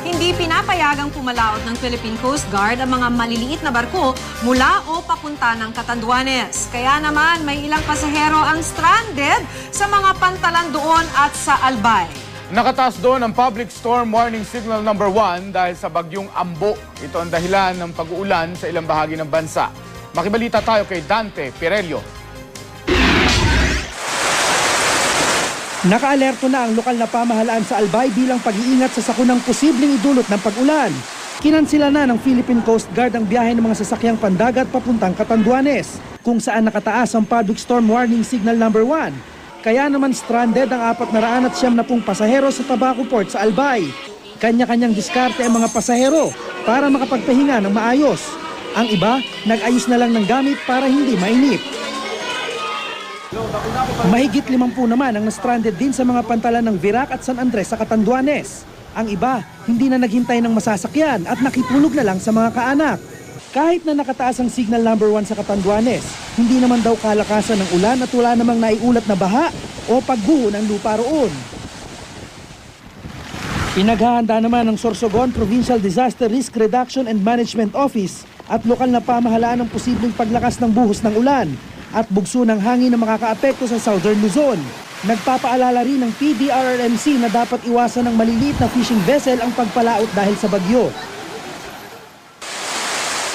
Hindi pinapayagang pumalaot ng Philippine Coast Guard ang mga maliliit na barko mula o papunta ng Catanduanes. Kaya naman may ilang pasahero ang stranded sa mga pantalan doon at sa Albay. Nakataas doon ang public storm warning signal number 1 dahil sa bagyong Ambo. Ito ang dahilan ng pag-uulan sa ilang bahagi ng bansa. Makibalita tayo kay Dante Pirello. Nakaalerto na ang lokal na pamahalaan sa Albay bilang pag-iingat sa sakunang posibleng idulot ng pag-ulan. Kinansila na ng Philippine Coast Guard ang biyahe ng mga sasakyang pandagat papuntang Catanduanes, kung saan nakataas ang public storm warning signal number 1. Kaya naman stranded ang 470 pasahero sa Tabaco Port sa Albay. Kanya-kanyang diskarte ang mga pasahero para makapagpahinga ng maayos. Ang iba, nag-ayos na lang ng gamit para hindi mainip. Mahigit 50 naman ang na-stranded din sa mga pantalan ng Virac at San Andres sa Catanduanes. Ang iba, hindi na naghintay ng masasakyan at nakitulog na lang sa mga kaanak. Kahit na nakataas ang signal number 1 sa Catanduanes, hindi naman daw kalakasan ng ulan at wala namang naiulat na baha o pagguho ng lupa roon. Pinaghahanda naman ng Sorsogon Provincial Disaster Risk Reduction and Management Office at lokal na pamahalaan ng posibleng paglakas ng buhos ng ulan at bugso ng hangin na makakaapekto sa Southern Luzon. Nagpapaalala rin ng PDRRMC na dapat iwasan ng maliliit na fishing vessel ang pagpalaot dahil sa bagyo.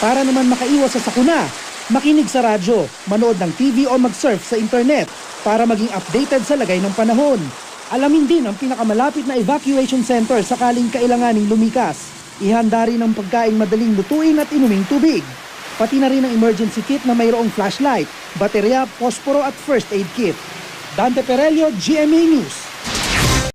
Para naman makaiwas sa sakuna, makinig sa radyo, manood ng TV o mag-surf sa internet para maging updated sa lagay ng panahon. Alamin din ang pinakamalapit na evacuation center sakaling kailanganing lumikas. Ihanda rin ang pagkain madaling lutuin at inuming tubig. Pati na rin ang emergency kit na mayroong flashlight, baterya, posporo at first aid kit. Dante Pirello, GMA News.